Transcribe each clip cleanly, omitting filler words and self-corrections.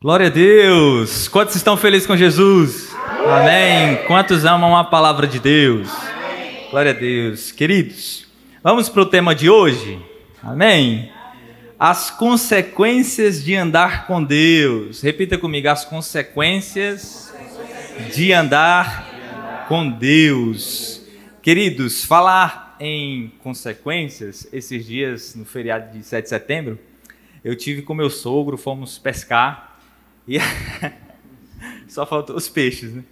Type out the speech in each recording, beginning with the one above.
Glória a Deus! Quantos estão felizes com Jesus? Amém! Quantos amam a palavra de Deus? Amém. Glória a Deus! Queridos, vamos para o tema de hoje? Amém? As consequências de andar com Deus. Repita comigo, as consequências de andar com Deus. Queridos, falar em consequências, esses dias no feriado de 7 de setembro, eu tive com meu sogro, fomos pescar. E só faltou os peixes, né?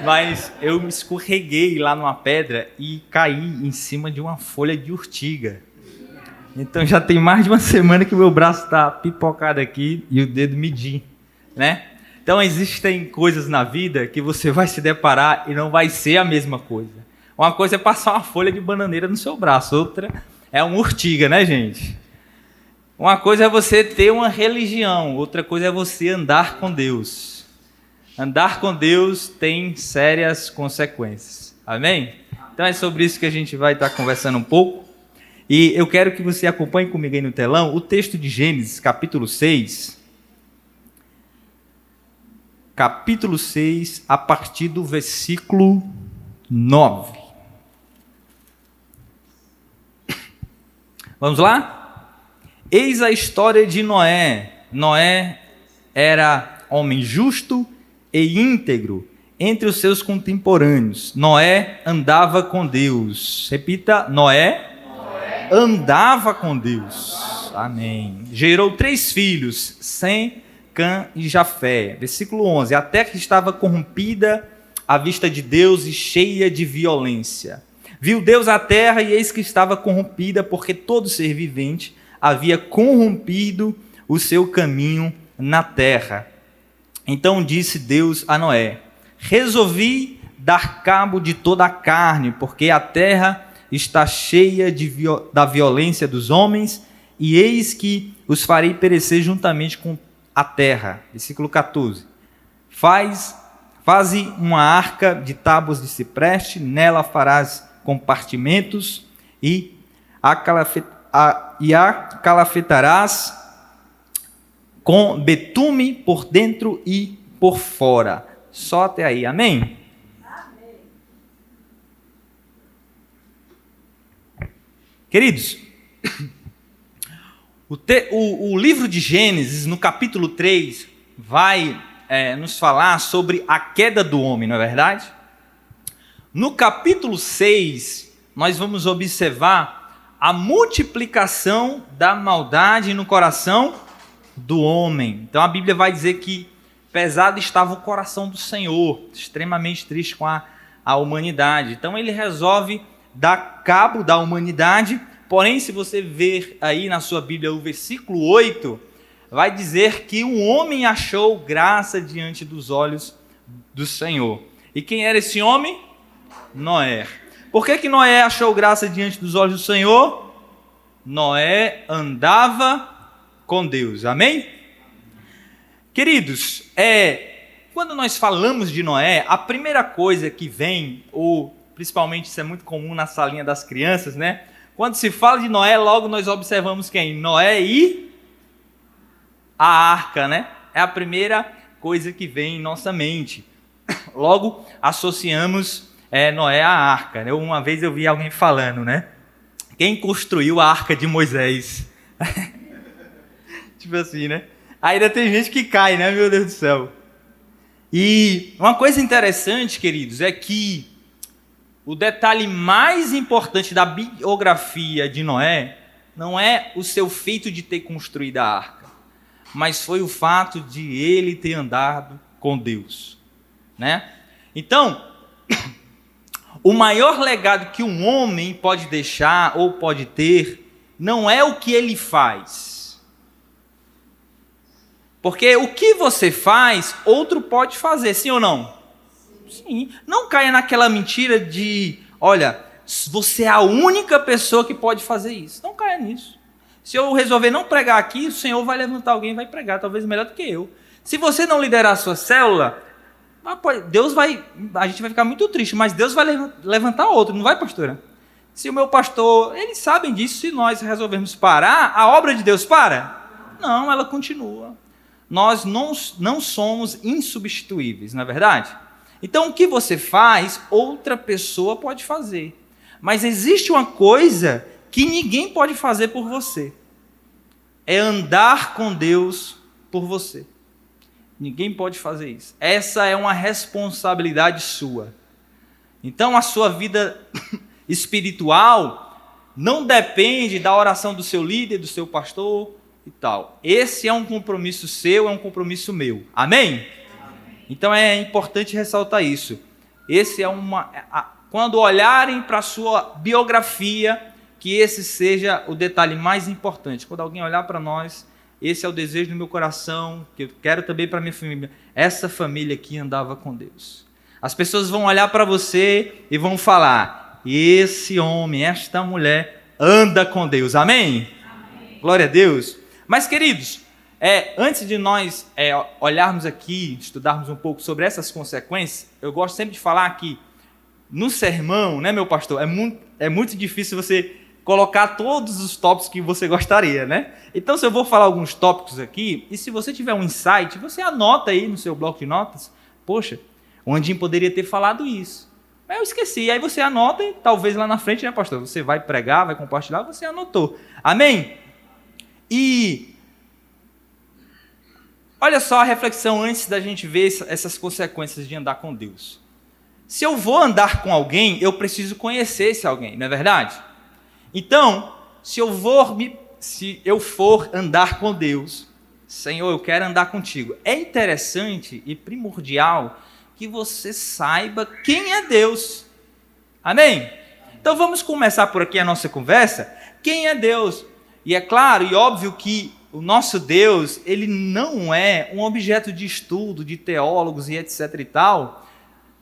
Mas eu me escorreguei lá numa pedra e caí em cima de uma folha de urtiga. Então já tem mais de uma semana que o meu braço está pipocado aqui e o dedo medir, né? Então existem coisas na vida que você vai se deparar e não vai ser a mesma coisa. Uma coisa é passar uma folha de bananeira no seu braço, outra é uma urtiga, né, gente? Uma coisa é você ter uma religião, outra coisa é você andar com Deus. Andar com Deus tem sérias consequências. Amém? Então é sobre isso que a gente vai estar conversando um pouco. E eu quero que você acompanhe comigo aí no telão o texto de Gênesis, capítulo 6. Capítulo 6, a partir do versículo 9. Vamos lá? Eis a história de Noé. Noé era homem justo e íntegro entre os seus contemporâneos. Noé andava com Deus. Repita, Noé andava com Deus. Amém. Gerou 3 filhos, Sem, Cã e Jafé. Versículo 11. A terra estava corrompida à vista de Deus e cheia de violência. Viu Deus a terra e eis que estava corrompida, porque todo ser vivente havia corrompido o seu caminho na terra. Então disse Deus a Noé: resolvi dar cabo de toda a carne, porque a terra está cheia da violência dos homens, e eis que os farei perecer juntamente com a terra. Versículo 14. Faze uma arca de tábuas de cipreste, nela farás compartimentos e a calafetarás com betume por dentro e por fora. Só até aí, amém? Amém. Queridos, o livro de Gênesis, no capítulo 3, vai nos falar sobre a queda do homem, não é verdade? No capítulo 6, nós vamos observar a multiplicação da maldade no coração do homem. Então a Bíblia vai dizer que pesado estava o coração do Senhor, extremamente triste com a humanidade. Então ele resolve dar cabo da humanidade. Porém, se você ver aí na sua Bíblia o versículo 8, vai dizer que um homem achou graça diante dos olhos do Senhor. E quem era esse homem? Noé. Por que Noé achou graça diante dos olhos do Senhor? Noé andava com Deus. Amém? Queridos, quando nós falamos de Noé, a primeira coisa que vem, ou principalmente isso é muito comum na salinha das crianças, né? Quando se fala de Noé, logo nós observamos quem? Noé e a arca, né? É a primeira coisa que vem em nossa mente. Logo associamos Noé à arca, né? Uma vez eu vi alguém falando, né? Quem construiu a arca de Moisés? Tipo assim, né? Ainda tem gente que cai, né? Meu Deus do céu. E uma coisa interessante, queridos, é que o detalhe mais importante da biografia de Noé não é o seu feito de ter construído a arca, mas foi o fato de ele ter andado com Deus, né? Então, o maior legado que um homem pode deixar ou pode ter não é o que ele faz. Porque o que você faz, outro pode fazer, sim ou não? Sim. Não caia naquela mentira de, olha, você é a única pessoa que pode fazer isso. Não caia nisso. Se eu resolver não pregar aqui, o Senhor vai levantar alguém e vai pregar, talvez melhor do que eu. Se você não liderar a sua célula, a gente vai ficar muito triste, mas Deus vai levantar outro, não vai, pastora? Se o meu pastor, eles sabem disso, se nós resolvermos parar, a obra de Deus para? Não, ela continua. nós não somos insubstituíveis, não é verdade? Então, o que você faz, outra pessoa pode fazer. Mas existe uma coisa que ninguém pode fazer por você. É andar com Deus por você. Ninguém pode fazer isso. Essa é uma responsabilidade sua. Então, a sua vida espiritual não depende da oração do seu líder, do seu pastor e tal. Esse é um compromisso seu, é um compromisso meu. Amém? Então é importante ressaltar isso. Esse é quando olharem para a sua biografia, que esse seja o detalhe mais importante. Quando alguém olhar para nós, esse é o desejo do meu coração, que eu quero também para minha família. Essa família aqui andava com Deus. As pessoas vão olhar para você e vão falar: esse homem, esta mulher anda com Deus. Amém? Amém. Glória a Deus. Mas, queridos, antes de nós olharmos aqui, estudarmos um pouco sobre essas consequências, eu gosto sempre de falar que no sermão, né, meu pastor, é muito difícil você colocar todos os tópicos que você gostaria, né? Então, se eu vou falar alguns tópicos aqui, e se você tiver um insight, você anota aí no seu bloco de notas: poxa, o Andinho poderia ter falado isso, mas eu esqueci. Aí você anota e talvez lá na frente, né, pastor, você vai pregar, vai compartilhar, você anotou. Amém? E olha só a reflexão antes da gente ver essas consequências de andar com Deus. Se eu vou andar com alguém, eu preciso conhecer esse alguém, não é verdade? Então, se eu for andar com Deus, Senhor, eu quero andar contigo. É interessante e primordial que você saiba quem é Deus. Amém? Então vamos começar por aqui a nossa conversa. Quem é Deus? E é claro e óbvio que o nosso Deus, ele não é um objeto de estudo de teólogos e etc e tal.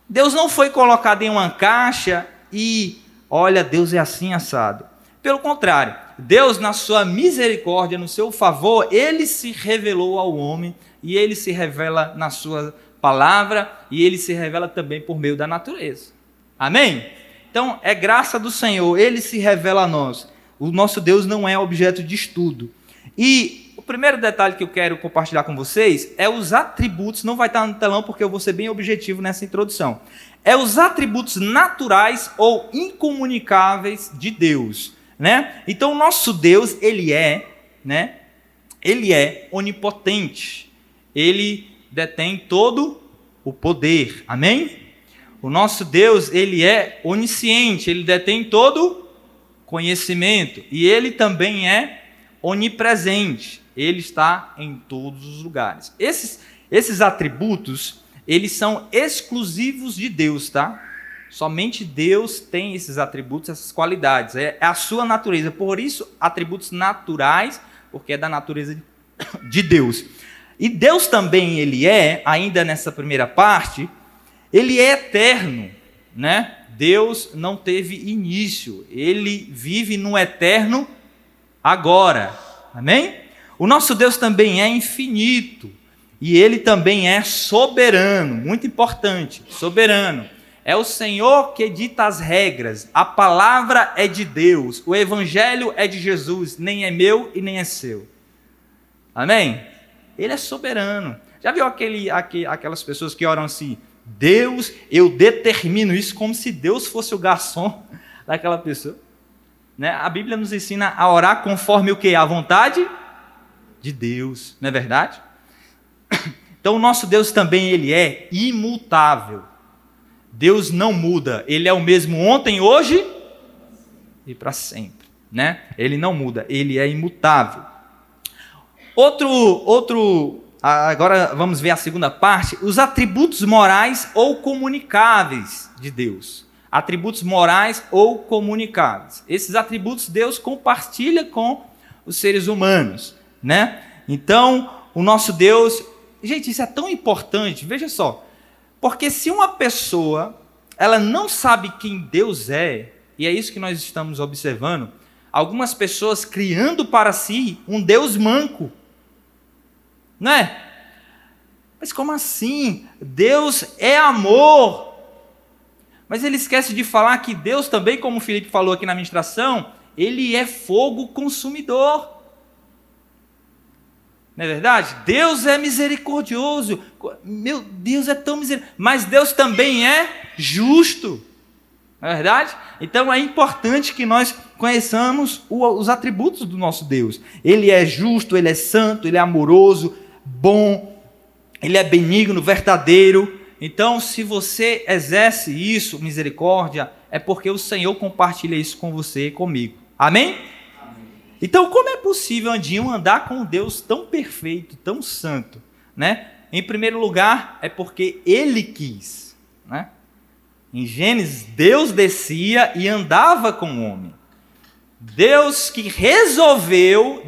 Deus não foi colocado em uma caixa e, olha, Deus é assim assado. Pelo contrário, Deus, na sua misericórdia, no seu favor, ele se revelou ao homem e ele se revela na sua palavra e ele se revela também por meio da natureza. Amém? Então, é graça do Senhor, ele se revela a nós. O nosso Deus não é objeto de estudo. E o primeiro detalhe que eu quero compartilhar com vocês é os atributos, não vai estar no telão porque eu vou ser bem objetivo nessa introdução. É os atributos naturais ou incomunicáveis de Deus, né? Então o nosso Deus, ele é onipotente. Ele detém todo o poder. Amém? O nosso Deus, ele é onisciente, ele detém todo conhecimento e ele também é onipresente. Ele está em todos os lugares. Esses atributos, eles são exclusivos de Deus, tá? Somente Deus tem esses atributos, essas qualidades. É a sua natureza. Por isso, atributos naturais, porque é da natureza de Deus. E Deus também, ele ainda nessa primeira parte, ele é eterno, né? Deus não teve início. Ele vive no eterno agora. Amém? O nosso Deus também é infinito. E ele também é soberano. Muito importante. Soberano. É o Senhor que dita as regras. A palavra é de Deus. O evangelho é de Jesus. Nem é meu e nem é seu. Amém? Ele é soberano. Já viu aquelas pessoas que oram assim: Deus, eu determino isso, como se Deus fosse o garçom daquela pessoa. Né? A Bíblia nos ensina a orar conforme o quê? A vontade de Deus. Não é verdade? Então o nosso Deus também, ele é imutável. Deus não muda. Ele é o mesmo ontem, hoje e para sempre. Né? Ele não muda. Ele é imutável. Agora vamos ver a segunda parte. Os atributos morais ou comunicáveis de Deus. Atributos morais ou comunicáveis. Esses atributos Deus compartilha com os seres humanos, né? Então, o nosso Deus... Gente, isso é tão importante, veja só. Porque se uma pessoa, ela não sabe quem Deus é, e é isso que nós estamos observando, algumas pessoas criando para si um Deus manco. Não é? Mas como assim? Deus é amor. Mas ele esquece de falar que Deus também, como o Felipe falou aqui na ministração, ele é fogo consumidor. Não é verdade? Deus é misericordioso. Meu Deus é tão misericordioso. Mas Deus também é justo. Não é verdade? Então é importante que nós conheçamos os atributos do nosso Deus. Ele é justo, ele é santo, ele é amoroso, bom, ele é benigno, verdadeiro. Então, se você exerce isso, misericórdia, é porque o Senhor compartilha isso com você e comigo. Amém? Então, como é possível, Andinho, andar com um Deus tão perfeito, tão santo, né? Em primeiro lugar, é porque Ele quis, né? Em Gênesis, Deus descia e andava com o homem. Deus que resolveu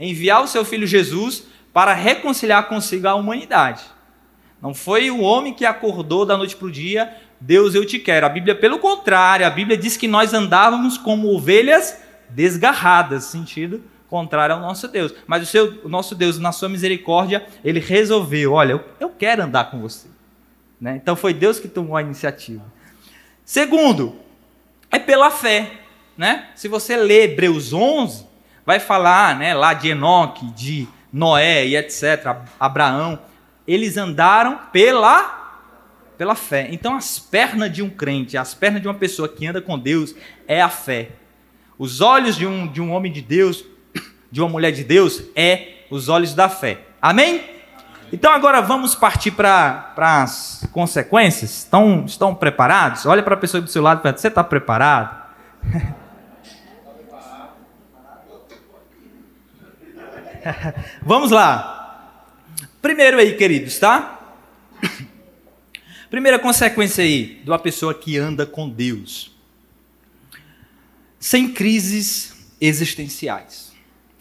enviar o seu Filho Jesus para reconciliar consigo a humanidade. Não foi o homem que acordou da noite para o dia, Deus, eu te quero. A Bíblia, pelo contrário, a Bíblia diz que nós andávamos como ovelhas desgarradas, sentido contrário ao nosso Deus. Mas o nosso Deus, na sua misericórdia, ele resolveu, olha, eu quero andar com você. Né? Então foi Deus que tomou a iniciativa. Segundo, é pela fé. Né? Se você ler Hebreus 11, vai falar, né, lá de Enoque, de Noé e etc., Abraão, eles andaram pela fé. Então as pernas de um crente, as pernas de uma pessoa que anda com Deus é a fé. Os olhos de um homem de Deus, de uma mulher de Deus, é os olhos da fé. Amém? Então agora vamos partir para as consequências. Estão preparados? Olha para a pessoa do seu lado e pergunta, você está preparado? Vamos lá. Primeiro aí, queridos, tá? Primeira consequência aí de uma pessoa que anda com Deus. Sem crises existenciais.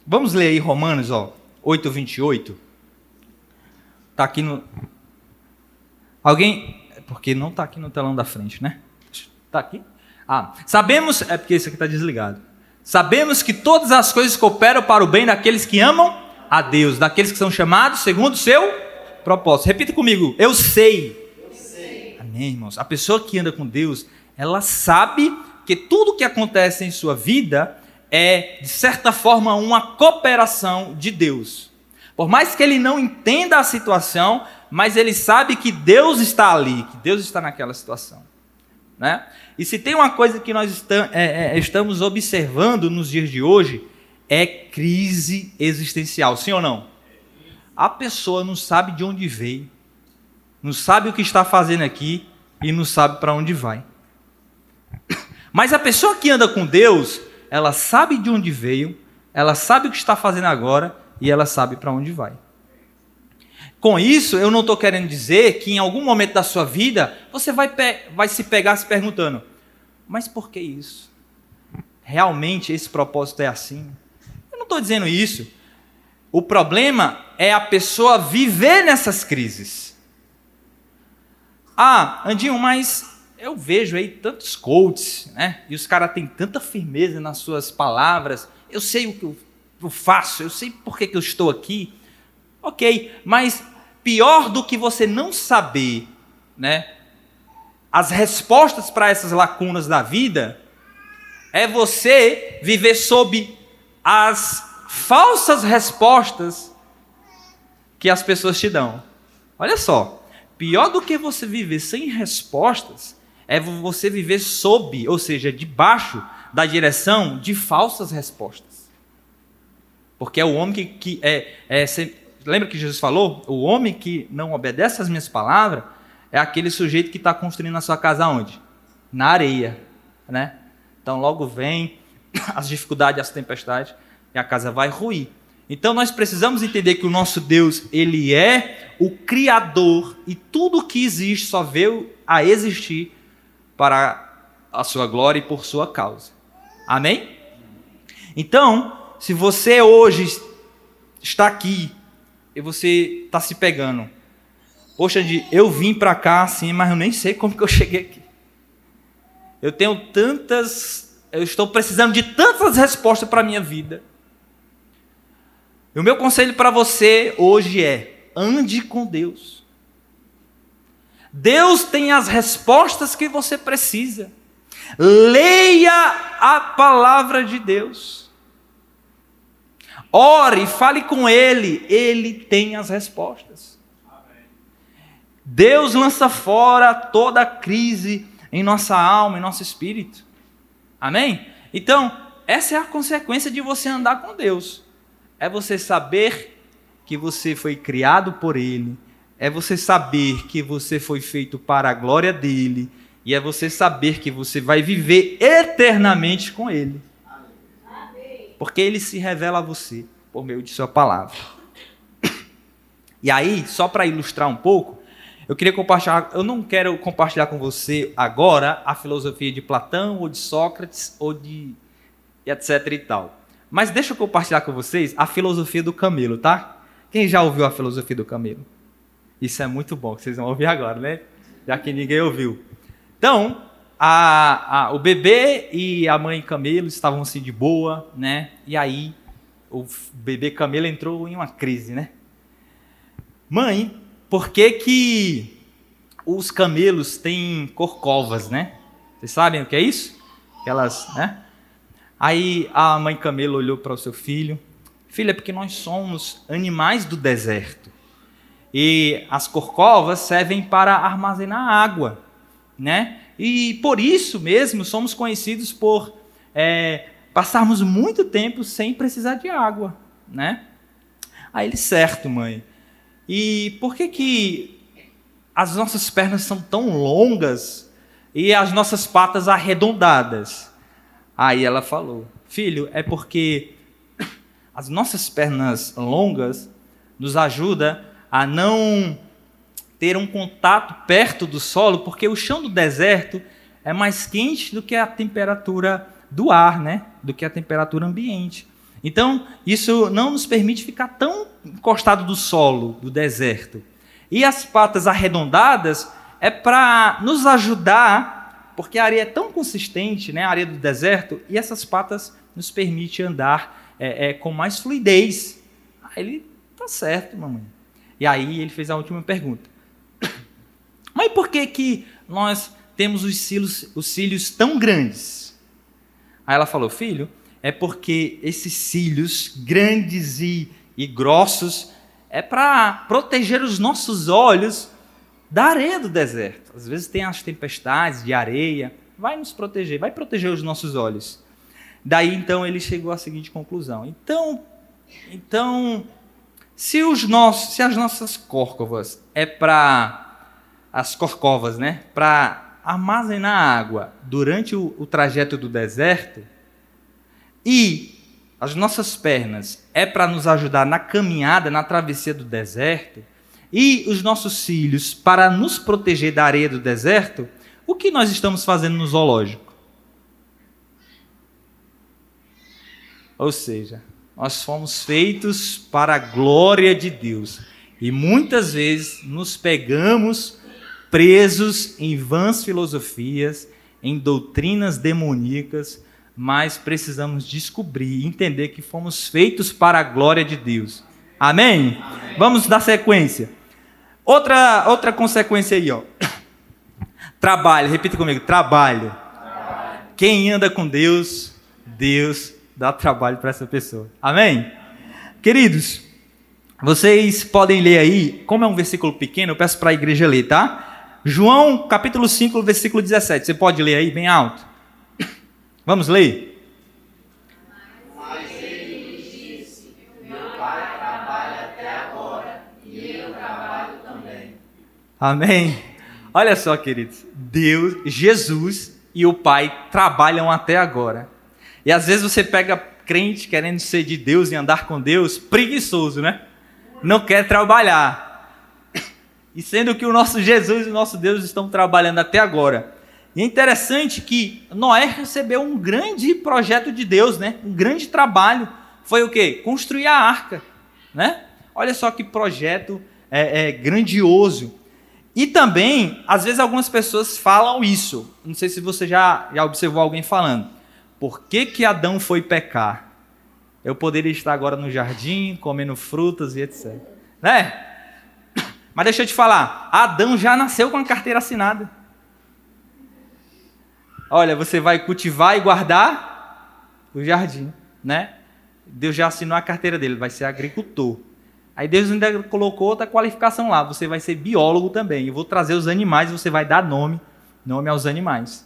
Vamos ler aí Romanos 8:28. Está aqui no... Alguém... Porque não está aqui no telão da frente, né? Está aqui? Sabemos... É porque esse aqui está desligado. Sabemos que todas as coisas cooperam para o bem daqueles que amam a Deus, daqueles que são chamados segundo o seu propósito. Repita comigo. Eu sei. Amém, irmãos. A pessoa que anda com Deus, ela sabe que tudo que acontece em sua vida é, de certa forma, uma cooperação de Deus. Por mais que ele não entenda a situação, mas ele sabe que Deus está ali, que Deus está naquela situação. Né? E se tem uma coisa que nós estamos observando nos dias de hoje, é crise existencial, sim ou não? A pessoa não sabe de onde veio, não sabe o que está fazendo aqui e não sabe para onde vai. Mas a pessoa que anda com Deus, ela sabe de onde veio, ela sabe o que está fazendo agora e ela sabe para onde vai. Com isso, eu não estou querendo dizer que em algum momento da sua vida, você vai se pegar se perguntando, mas por que isso? Realmente esse propósito é assim? Eu não estou dizendo isso. O problema é a pessoa viver nessas crises. Andinho, mas eu vejo aí tantos coaches, né? E os caras têm tanta firmeza nas suas palavras. Eu sei o que eu faço, eu sei por que eu estou aqui. Ok, mas pior do que você não saber, né, as respostas para essas lacunas da vida, é você viver sob as falsas respostas que as pessoas te dão. Olha só, pior do que você viver sem respostas, é você viver sob, ou seja, debaixo da direção de falsas respostas. Porque é o homem que lembra que Jesus falou? O homem que não obedece às minhas palavras é aquele sujeito que está construindo a sua casa onde? Na areia, né? Então logo vem as dificuldades, as tempestades e a casa vai ruir. Então nós precisamos entender que o nosso Deus, ele é o Criador e tudo que existe só veio a existir para a sua glória e por sua causa. Amém? Então, se você hoje está aqui e você está se pegando, poxa, eu vim para cá assim, mas eu nem sei como que eu cheguei aqui. Eu estou precisando de tantas respostas para a minha vida. E o meu conselho para você hoje é, ande com Deus. Deus tem as respostas que você precisa. Leia a palavra de Deus. ore, fale com Ele tem as respostas. Deus lança fora toda a crise em nossa alma, em nosso espírito. Amém? Então, essa é a consequência de você andar com Deus. É você saber que você foi criado por Ele. É você saber que você foi feito para a glória dEle. E é você saber que você vai viver eternamente com Ele. Porque Ele se revela a você por meio de sua palavra. E aí, só para ilustrar um pouco, eu queria compartilhar, eu não quero compartilhar com você agora a filosofia de Platão, ou de Sócrates, ou de etc e tal. Mas deixa eu compartilhar com vocês a filosofia do camelo, tá? Quem já ouviu a filosofia do camelo? Isso é muito bom, que vocês vão ouvir agora, né? Já que ninguém ouviu. Então, o bebê e a mãe camelo estavam assim de boa, né? E aí, o bebê camelo entrou em uma crise, né? Mãe, por que os camelos têm corcovas, né? Vocês sabem o que é isso? Aquelas, né? Aí a mãe camelo olhou para o seu filho. Filho, é porque nós somos animais do deserto. E as corcovas servem para armazenar água, né? E por isso mesmo somos conhecidos por passarmos muito tempo sem precisar de água, né? Aí ele, certo, mãe. E por que as nossas pernas são tão longas e as nossas patas arredondadas? Aí ela falou, filho, é porque as nossas pernas longas nos ajudam a não ter um contato perto do solo, porque o chão do deserto é mais quente do que a temperatura do ar, né? Do que a temperatura ambiente. Então, isso não nos permite ficar tão encostado do solo, do deserto. E as patas arredondadas é para nos ajudar, porque a areia é tão consistente, né? A areia do deserto, e essas patas nos permitem andar com mais fluidez. Aí ele, tá certo, mamãe. E aí ele fez a última pergunta. Mas por que nós temos os cílios tão grandes? Aí ela falou, filho, é porque esses cílios grandes e grossos é para proteger os nossos olhos da areia do deserto. Às vezes tem as tempestades de areia, vai nos proteger, vai proteger os nossos olhos. Daí então ele chegou à seguinte conclusão. Então se as nossas corcovas as corcovas, né, para armazenar água durante o trajeto do deserto, e as nossas pernas é para nos ajudar na caminhada, na travessia do deserto, e os nossos cílios para nos proteger da areia do deserto, o que nós estamos fazendo no zoológico? Ou seja, nós fomos feitos para a glória de Deus. E muitas vezes nos pegamos presos em vãs filosofias, em doutrinas demoníacas, mas precisamos descobrir e entender que fomos feitos para a glória de Deus. Amém? Amém. Vamos dar sequência. Outra consequência aí, ó. Trabalho, repita comigo, trabalho. Quem anda com Deus, Deus dá trabalho para essa pessoa. Amém? Queridos, vocês podem ler aí, como é um versículo pequeno, eu peço para a igreja ler, tá? João, capítulo 5, versículo 17. Você pode ler aí, bem alto? Vamos ler? Mas ele disse, meu pai trabalha até agora, e eu trabalho também. Amém? Olha só, queridos, Deus, Jesus e o Pai trabalham até agora. E às vezes você pega crente querendo ser de Deus e andar com Deus, preguiçoso, né? Não quer trabalhar. E sendo que o nosso Jesus e o nosso Deus estão trabalhando até agora. E é interessante que Noé recebeu um grande projeto de Deus, né? Um grande trabalho. Foi o quê? Construir a arca, né? Olha só que projeto grandioso. E também, às vezes algumas pessoas falam isso. Não sei se você já observou alguém falando. Por que Adão foi pecar? Eu poderia estar agora no jardim, comendo frutas e etc. Né? Mas deixa eu te falar, Adão já nasceu com a carteira assinada. Olha, você vai cultivar e guardar o jardim, né? Deus já assinou a carteira dele, vai ser agricultor. Aí Deus ainda colocou outra qualificação lá, você vai ser biólogo também. Eu vou trazer os animais, você vai dar nome aos animais.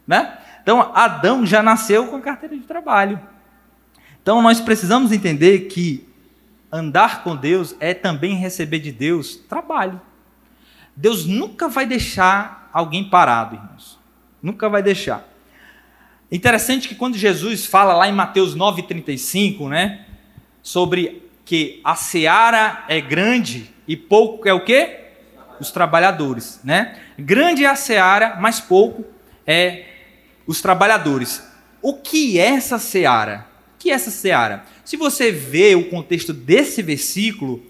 Né? Então, Adão já nasceu com a carteira de trabalho. Então, nós precisamos entender que andar com Deus é também receber de Deus trabalho. Deus nunca vai deixar alguém parado, irmãos. Nunca vai deixar. Interessante que quando Jesus fala lá em Mateus 9,35, né, sobre que a seara é grande e pouco é o quê? Os trabalhadores, né? Grande é a seara, mas pouco é os trabalhadores. O que é essa seara? O que é essa seara? Se você vê o contexto desse versículo,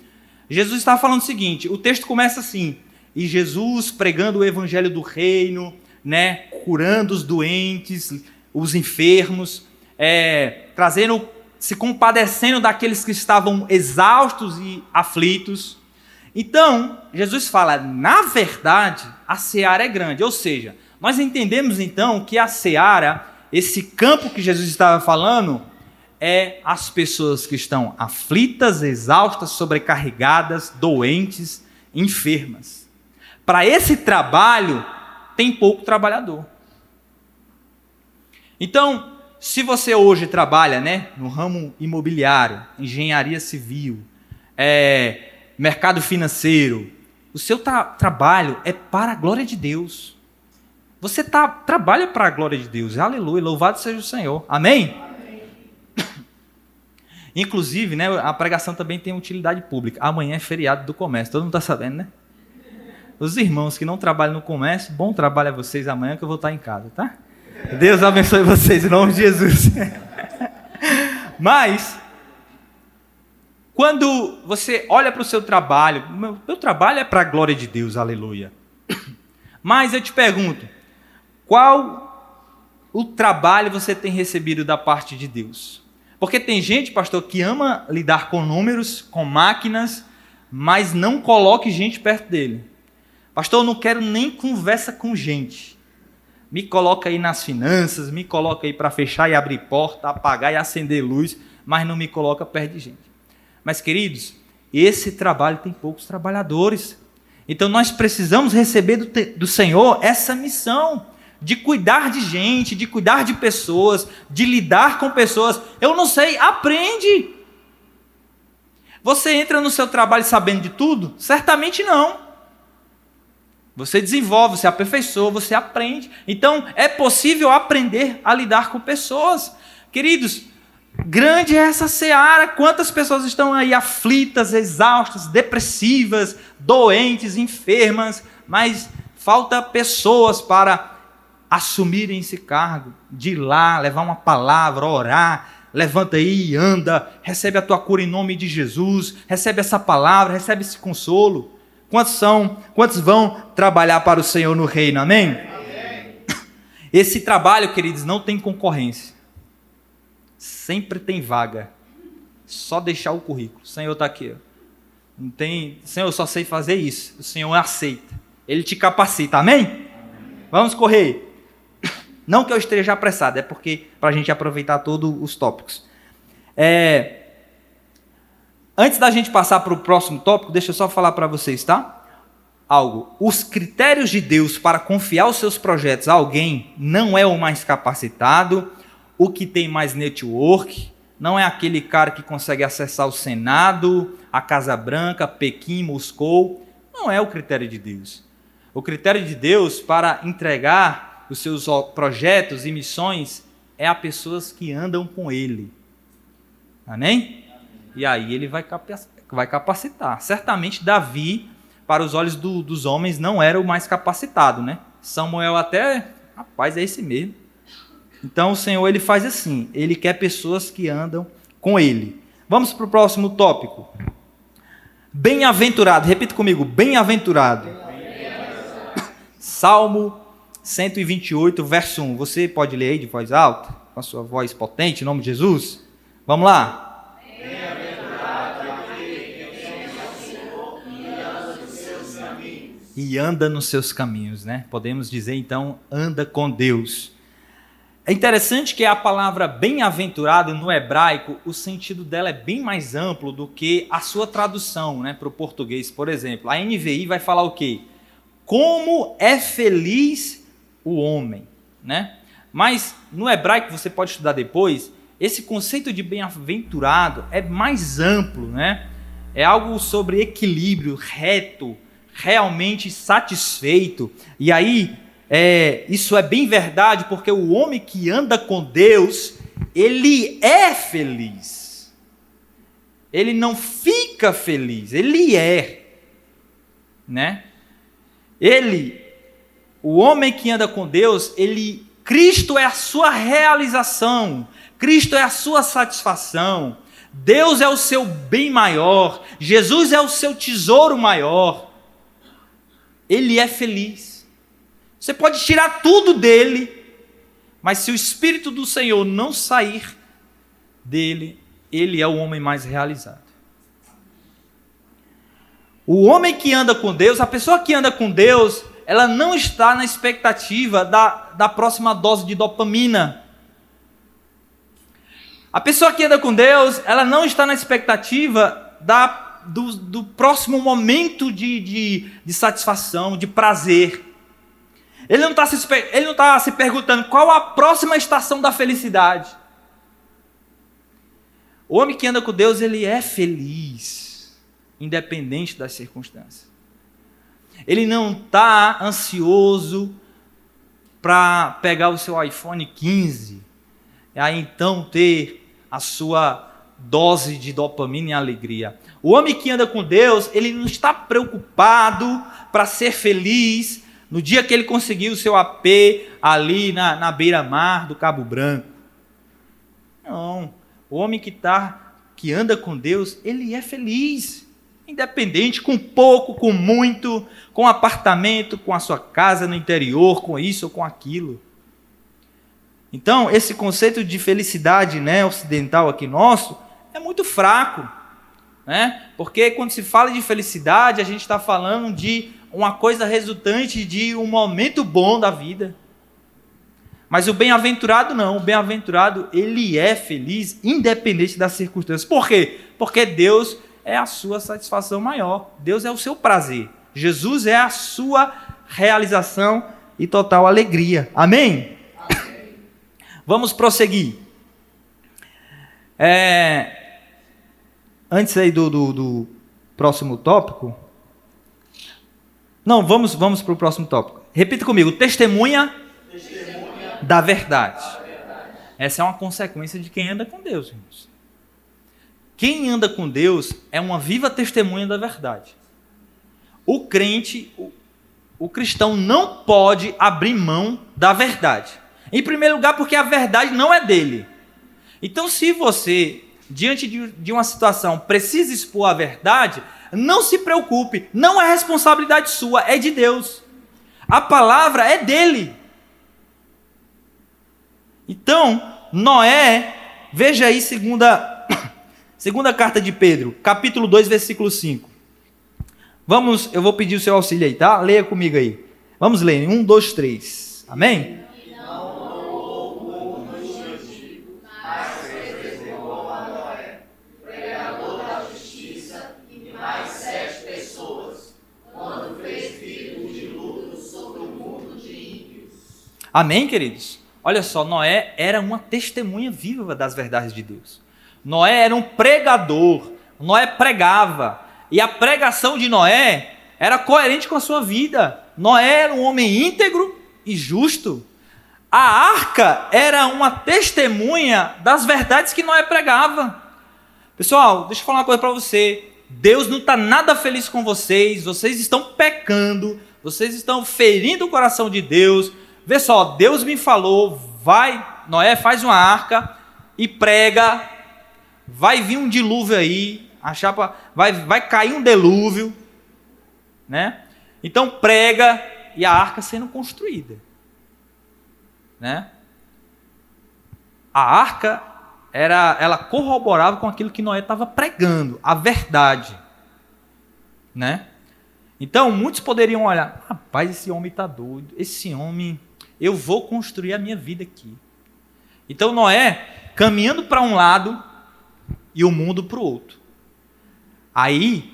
Jesus está falando o seguinte, o texto começa assim, e Jesus pregando o evangelho do reino, né, curando os doentes, os enfermos, se compadecendo daqueles que estavam exaustos e aflitos. Então, Jesus fala, na verdade, a seara é grande, ou seja, nós entendemos então que a seara, esse campo que Jesus estava falando, é as pessoas que estão aflitas, exaustas, sobrecarregadas, doentes, enfermas. Para esse trabalho, tem pouco trabalhador. Então, se você hoje trabalha, né, no ramo imobiliário, engenharia civil, mercado financeiro, o seu trabalho é para a glória de Deus. Você trabalha para a glória de Deus. Aleluia, louvado seja o Senhor. Amém? Amém. Inclusive, né, a pregação também tem utilidade pública. Amanhã é feriado do comércio, todo mundo está sabendo, né? Os irmãos que não trabalham no comércio, bom trabalho a vocês amanhã que eu vou estar em casa, tá? Deus abençoe vocês em nome de Jesus. Mas, quando você olha para o seu trabalho, meu trabalho é para a glória de Deus, aleluia. Mas eu te pergunto, qual o trabalho você tem recebido da parte de Deus? Porque tem gente, pastor, que ama lidar com números, com máquinas, mas não coloque gente perto dele. Pastor, eu não quero nem conversa com gente. Me coloca aí nas finanças, me coloca aí para fechar e abrir porta, apagar e acender luz, mas não me coloca perto de gente. Mas, queridos, esse trabalho tem poucos trabalhadores. Então, nós precisamos receber do Senhor essa missão de cuidar de gente, de cuidar de pessoas, de lidar com pessoas. Eu não sei, aprende. Você entra no seu trabalho sabendo de tudo? Certamente não. Você desenvolve, você aperfeiçoa, você aprende. Então, é possível aprender a lidar com pessoas. Queridos, grande é essa seara. Quantas pessoas estão aí aflitas, exaustas, depressivas, doentes, enfermas, mas falta pessoas para assumirem esse cargo, de ir lá, levar uma palavra, orar, levanta aí e anda, recebe a tua cura em nome de Jesus, recebe essa palavra, recebe esse consolo. Quantos vão trabalhar para o Senhor no reino, amém? Amém. Esse trabalho, queridos, não tem concorrência. Sempre tem vaga. Só deixar o currículo. O Senhor está aqui. Não tem, Senhor, eu só sei fazer isso. O Senhor aceita. Ele te capacita, amém? Amém. Vamos correr. Não que eu esteja apressado, é porque para a gente aproveitar todos os tópicos. Antes da gente passar para o próximo tópico, deixa eu só falar para vocês, tá? Algo. Os critérios de Deus para confiar os seus projetos a alguém não é o mais capacitado, o que tem mais network, não é aquele cara que consegue acessar o Senado, a Casa Branca, Pequim, Moscou. Não é o critério de Deus. O critério de Deus para entregar os seus projetos e missões é a pessoas que andam com Ele. Amém? E aí ele vai capacitar. Certamente Davi, para os olhos dos homens, não era o mais capacitado, né? Samuel até, rapaz, é esse mesmo. Então o Senhor, ele faz assim, ele quer pessoas que andam com ele. Vamos para o próximo tópico. Bem-aventurado, repita comigo, bem-aventurado. Salmo 128, verso 1. Você pode ler aí de voz alta, com a sua voz potente, em nome de Jesus? Vamos lá. E anda nos seus caminhos, né? Podemos dizer então, anda com Deus. É interessante que a palavra bem-aventurado no hebraico, o sentido dela é bem mais amplo do que a sua tradução, né, para o português, por exemplo. A NVI vai falar o quê? Como é feliz o homem, né? Mas no hebraico, você pode estudar depois, esse conceito de bem-aventurado é mais amplo, né? É algo sobre equilíbrio, reto, realmente satisfeito. E aí, isso é bem verdade, porque o homem que anda com Deus, ele é feliz. Ele não fica feliz, ele é, né? O homem que anda com Deus, Cristo é a sua realização, Cristo é a sua satisfação, Deus é o seu bem maior, Jesus é o seu tesouro maior. Ele é feliz. Você pode tirar tudo dele, mas se o Espírito do Senhor não sair dele, ele é o homem mais realizado. O homem que anda com Deus, a pessoa que anda com Deus, ela não está na expectativa da próxima dose de dopamina. A pessoa que anda com Deus, ela não está na expectativa do próximo momento de satisfação, de prazer. Ele não está se perguntando qual a próxima estação da felicidade. O homem que anda com Deus, ele é feliz, independente das circunstâncias. Ele não está ansioso para pegar o seu iPhone 15 e aí então ter a sua dose de dopamina e alegria. O homem que anda com Deus, ele não está preocupado para ser feliz no dia que ele conseguiu o seu AP ali na beira-mar do Cabo Branco. Não. O homem que anda com Deus, ele é feliz. Independente, com pouco, com muito, com apartamento, com a sua casa no interior, com isso ou com aquilo. Então, esse conceito de felicidade, né, ocidental aqui nosso, é muito fraco. Né? Porque quando se fala de felicidade, a gente está falando de uma coisa resultante de um momento bom da vida. Mas o bem-aventurado não. O bem-aventurado, ele é feliz independente das circunstâncias. Por quê? Porque Deus é a sua satisfação maior. Deus é o seu prazer. Jesus é a sua realização e total alegria. Amém? Amém. Vamos prosseguir. Antes aí do próximo tópico. Não, vamos para o próximo tópico. Repita comigo. Testemunha da verdade. Essa é uma consequência de quem anda com Deus, irmãos. Quem anda com Deus é uma viva testemunha da verdade. O crente, o cristão não pode abrir mão da verdade. Em primeiro lugar, porque a verdade não é dele. Então, se você, diante de uma situação, precisa expor a verdade, não se preocupe, não é responsabilidade sua, é de Deus. A palavra é dele. Então, Noé, veja aí segunda carta de Pedro, capítulo 2, versículo 5. Eu vou pedir o seu auxílio aí, tá? Leia comigo aí. Vamos ler, 1, 2, 3. Amém? Amém, queridos? Olha só, Noé era uma testemunha viva das verdades de Deus. Noé era um pregador. Noé pregava. E a pregação de Noé era coerente com a sua vida. Noé era um homem íntegro e justo. A arca era uma testemunha das verdades que Noé pregava. Pessoal, deixa eu falar uma coisa para você. Deus não está nada feliz com vocês. Vocês estão pecando. Vocês estão ferindo o coração de Deus. Vê só, Deus me falou, Noé, faz uma arca e prega, vai vir um dilúvio aí, vai cair um delúvio, né? Então prega e a arca sendo construída, né? A arca ela corroborava com aquilo que Noé estava pregando, a verdade, né? Então muitos poderiam olhar, rapaz, esse homem está doido, esse homem... Eu vou construir a minha vida aqui. Então Noé caminhando para um lado e o mundo para o outro. Aí,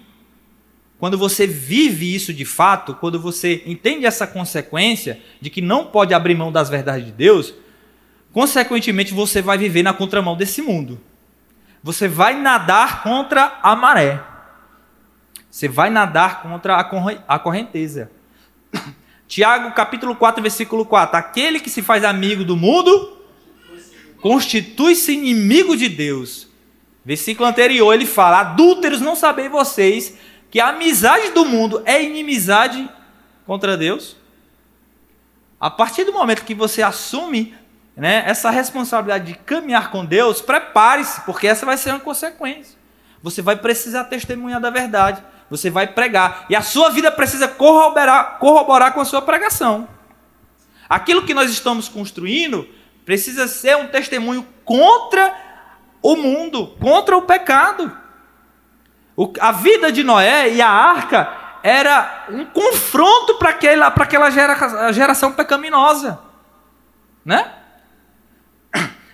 quando você vive isso de fato, quando você entende essa consequência de que não pode abrir mão das verdades de Deus, consequentemente você vai viver na contramão desse mundo. Você vai nadar contra a maré. Você vai nadar contra a correnteza. Tiago, capítulo 4, versículo 4. Aquele que se faz amigo do mundo, constitui-se inimigo de Deus. Versículo anterior, ele fala: adúlteros, não sabeis vocês que a amizade do mundo é inimizade contra Deus? A partir do momento que você assume, né, essa responsabilidade de caminhar com Deus, prepare-se, porque essa vai ser uma consequência. Você vai precisar testemunhar da verdade, você vai pregar, e a sua vida precisa corroborar com a sua pregação. Aquilo que nós estamos construindo precisa ser um testemunho contra o mundo, contra o pecado. A vida de Noé e a arca era um confronto para aquela geração pecaminosa, né?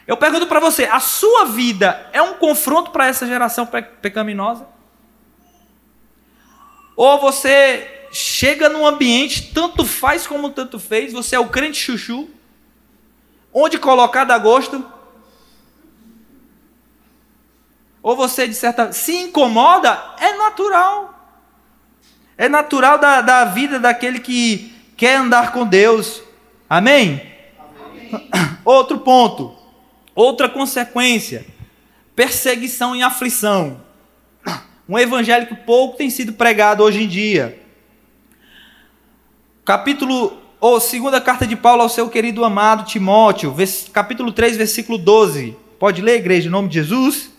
Eu pergunto para você, a sua vida é um confronto para essa geração pecaminosa? Ou você chega num ambiente, tanto faz como tanto fez, você é o crente chuchu, onde colocar dá gosto? Ou você, de certa, se incomoda? É natural. É natural da vida daquele que quer andar com Deus. Amém? Amém. Outro ponto. Outra consequência. Perseguição e aflição. Um evangelho que pouco tem sido pregado hoje em dia. Segunda carta de Paulo ao seu querido amado Timóteo. Capítulo 3, versículo 12. Pode ler, igreja, em nome de Jesus?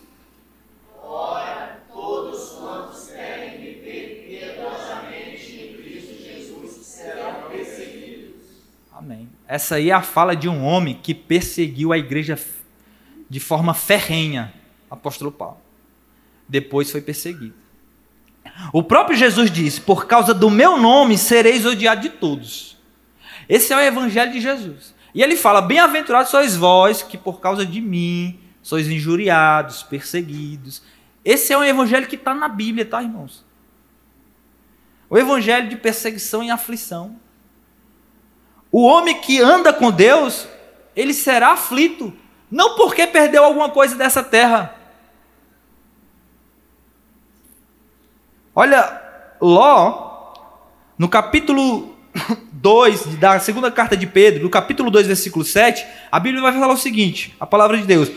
Essa aí é a fala de um homem que perseguiu a igreja de forma ferrenha, apóstolo Paulo. Depois foi perseguido. O próprio Jesus disse: por causa do meu nome sereis odiados de todos. Esse é o evangelho de Jesus. E ele fala: bem-aventurados sois vós, que por causa de mim sois injuriados, perseguidos. Esse é um evangelho que está na Bíblia, tá, irmãos? O evangelho de perseguição e aflição. O homem que anda com Deus, ele será aflito, não porque perdeu alguma coisa dessa terra. Olha, Ló, no capítulo 2 da segunda carta de Pedro, no capítulo 2, versículo 7, a Bíblia vai falar o seguinte, a palavra de Deus: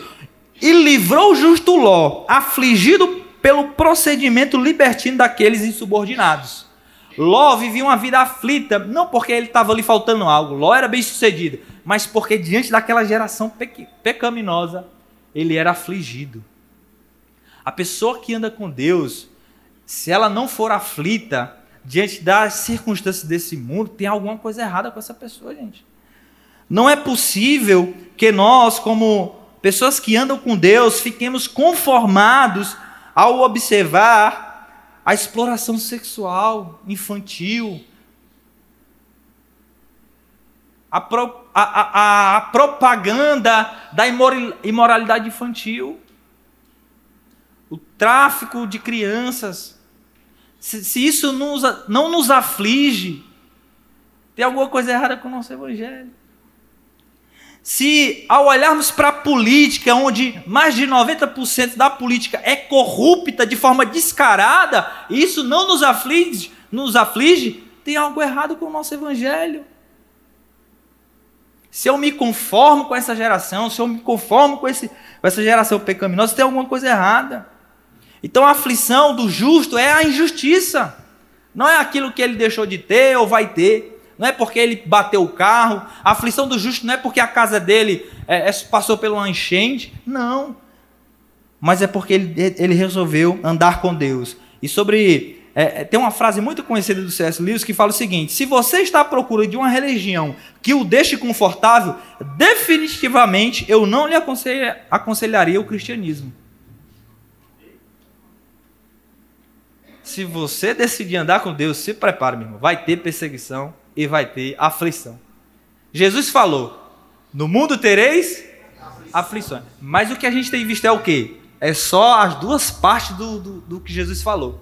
e livrou o justo Ló, afligido pelo procedimento libertino daqueles insubordinados. Ló vivia uma vida aflita, não porque ele estava ali faltando algo, Ló era bem sucedido, mas porque diante daquela geração pecaminosa, ele era afligido. A pessoa que anda com Deus, se ela não for aflita, diante das circunstâncias desse mundo, tem alguma coisa errada com essa pessoa, gente. Não é possível que nós, como pessoas que andam com Deus, fiquemos conformados ao observar a exploração sexual infantil, a propaganda da imoralidade infantil, o tráfico de crianças. Se isso não nos aflige, tem alguma coisa errada com o nosso evangelho. Se ao olharmos para a política, onde mais de 90% da política é corrupta de forma descarada, e isso não nos aflige, tem algo errado com o nosso evangelho. Se eu me conformo com essa geração, se eu me conformo com essa geração pecaminosa, tem alguma coisa errada. Então a aflição do justo é a injustiça. Não é aquilo que ele deixou de ter ou vai ter. Não é porque ele bateu o carro. A aflição do justo não é porque a casa dele passou por uma enchente. Não. Mas é porque ele resolveu andar com Deus. E tem uma frase muito conhecida do C.S. Lewis que fala o seguinte: se você está à procura de uma religião que o deixe confortável, definitivamente eu não lhe aconselharia o cristianismo. Se você decidir andar com Deus, se prepare, meu irmão. Vai ter perseguição e vai ter aflição. Jesus falou: no mundo tereis aflições. Mas o que a gente tem visto é o quê? É só as duas partes do que Jesus falou.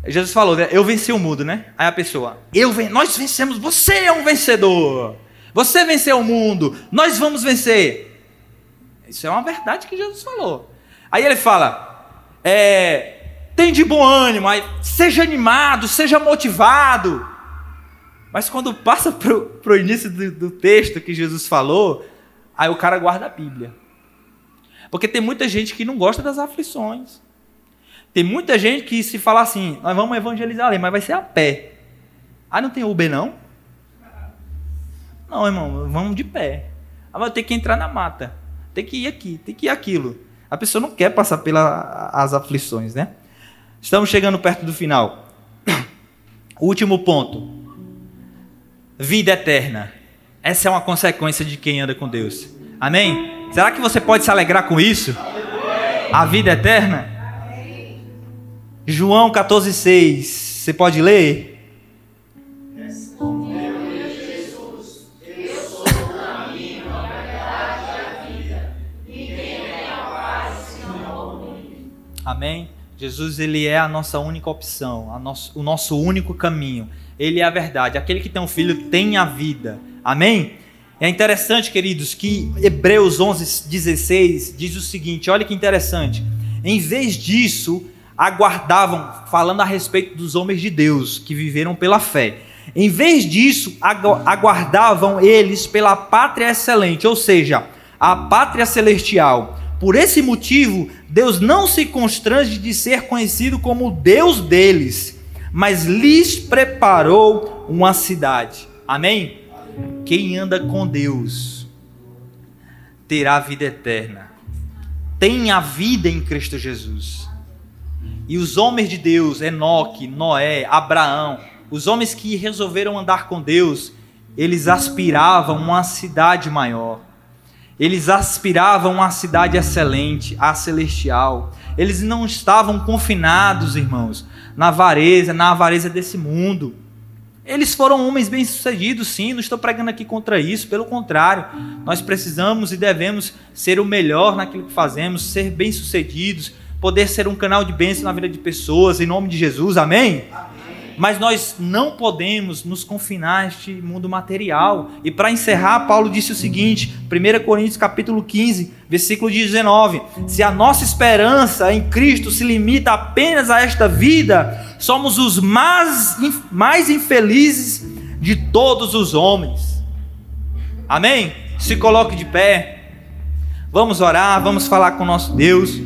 Jesus falou, né? Eu venci o mundo, né? Aí a pessoa, nós vencemos, você é um vencedor. Você venceu o mundo, nós vamos vencer. Isso é uma verdade que Jesus falou. Aí ele fala, tem de bom ânimo, seja animado, seja motivado. Mas quando passa pro início do texto que Jesus falou, aí o cara guarda a Bíblia. Porque tem muita gente que não gosta das aflições. Tem muita gente que se fala assim, nós vamos evangelizar ali, mas vai ser a pé. Ah, não tem Uber não? Não, irmão, vamos de pé. Ah, vai ter que entrar na mata. Tem que ir aqui, tem que ir aquilo. A pessoa não quer passar pelas aflições, né? Estamos chegando perto do final. Último ponto. Vida eterna. Essa é uma consequência de quem anda com Deus. Amém? Será que você pode se alegrar com isso? A vida eterna? João 14,6. Você pode ler? Amém? Jesus, ele é a nossa única opção, o nosso único caminho. Ele é a verdade. Aquele que tem um filho tem a vida. Amém? É interessante, queridos, que Hebreus 11:16 diz o seguinte, olha que interessante. Em vez disso, aguardavam, falando a respeito dos homens de Deus, que viveram pela fé. Em vez disso, aguardavam eles pela pátria excelente, ou seja, a pátria celestial. Por esse motivo, Deus não se constrange de ser conhecido como o Deus deles, mas lhes preparou uma cidade. Amém? Quem anda com Deus terá vida eterna. Tem a vida em Cristo Jesus. E os homens de Deus, Enoque, Noé, Abraão, os homens que resolveram andar com Deus, eles aspiravam uma cidade maior. Eles aspiravam a uma cidade excelente, a celestial. Eles não estavam confinados, irmãos, na avareza desse mundo. Eles foram homens bem-sucedidos, sim, não estou pregando aqui contra isso, pelo contrário, nós precisamos e devemos ser o melhor naquilo que fazemos, ser bem-sucedidos, poder ser um canal de bênção na vida de pessoas, em nome de Jesus, amém? Mas nós não podemos nos confinar a este mundo material. E para encerrar, Paulo disse o seguinte, 1 Coríntios capítulo 15, versículo 19, se a nossa esperança em Cristo se limita apenas a esta vida, somos os mais infelizes de todos os homens. Amém? Se coloque de pé, vamos orar, vamos falar com o nosso Deus.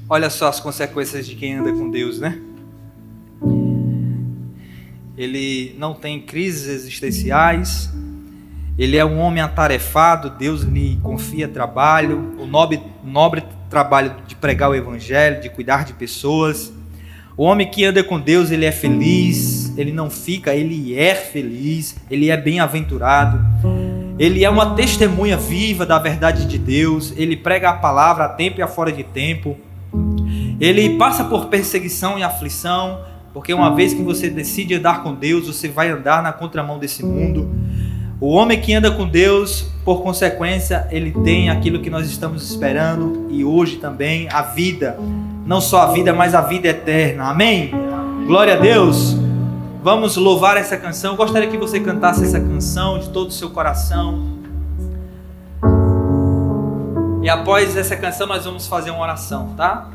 Olha só as consequências de quem anda com Deus, né? Ele não tem crises existenciais, ele é um homem atarefado, Deus lhe confia trabalho, o nobre trabalho de pregar o evangelho, de cuidar de pessoas. O homem que anda com Deus, ele é feliz, ele não fica, ele é feliz, ele é bem-aventurado. Ele é uma testemunha viva da verdade de Deus, ele prega a palavra a tempo e a fora de tempo. Ele passa por perseguição e aflição, porque uma vez que você decide andar com Deus, você vai andar na contramão desse mundo. O homem que anda com Deus, por consequência, ele tem aquilo que nós estamos esperando, e hoje também a vida, não só a vida, mas a vida eterna, amém? Glória a Deus. Vamos louvar essa canção. Eu gostaria que você cantasse essa canção de todo o seu coração, e após essa canção nós vamos fazer uma oração, tá?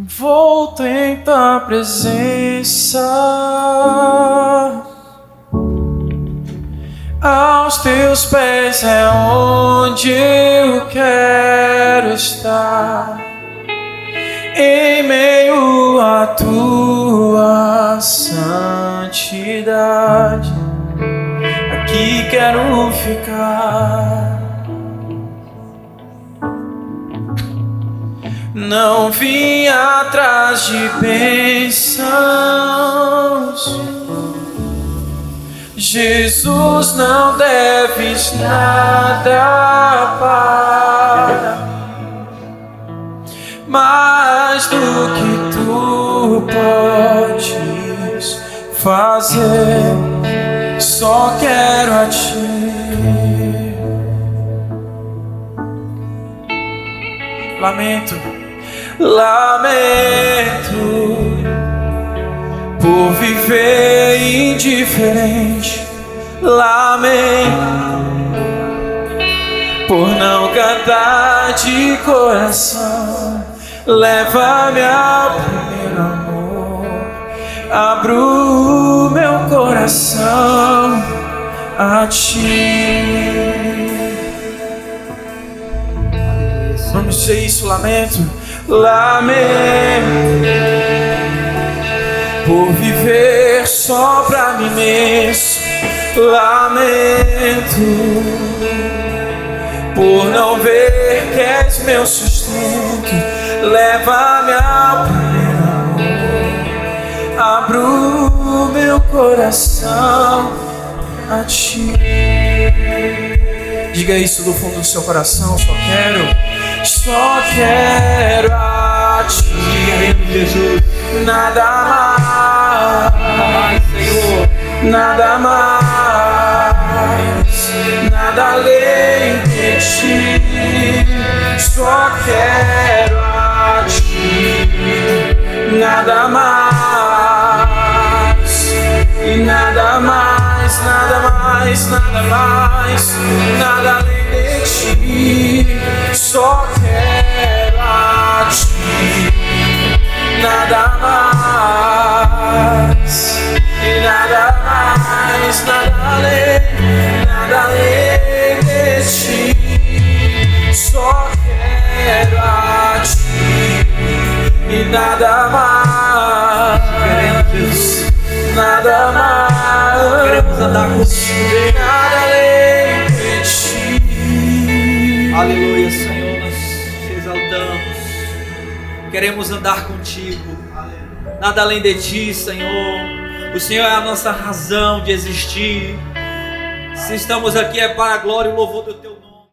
Volto em tua presença, aos teus pés é onde eu quero estar, em meio à tua santidade, aqui quero ficar. Não vim atrás de bênçãos, Jesus, não deves nada para, mais do que tu fazer, só quero a Ti. Lamento por viver indiferente. Lamento por não cantar de coração. Leva-me ao primeiro amor. Abro meu coração a Ti. Vamos dizer isso, lamento por viver só pra mim mesmo. Lamento por não ver que és meu sustento. Leva-me ao primeiro amor. Abro meu coração a Ti. Diga isso do fundo do seu coração. Só quero a Ti. Jesus. Nada mais, Senhor. nada mais, nada além de Ti. Só quero a Ti. Nada mais e nada mais, nada mais, nada mais, nada além de Ti. Só quero a Ti. Nada mais e nada mais, nada além de Ti. Só quero a Ti e nada mais, nada mais. Queremos andar contigo. Nada além de Ti. Aleluia, Senhor, nós te exaltamos. Queremos andar contigo. Nada além de Ti, Senhor. O Senhor é a nossa razão de existir. Se estamos aqui é para a glória e o louvor do Teu nome.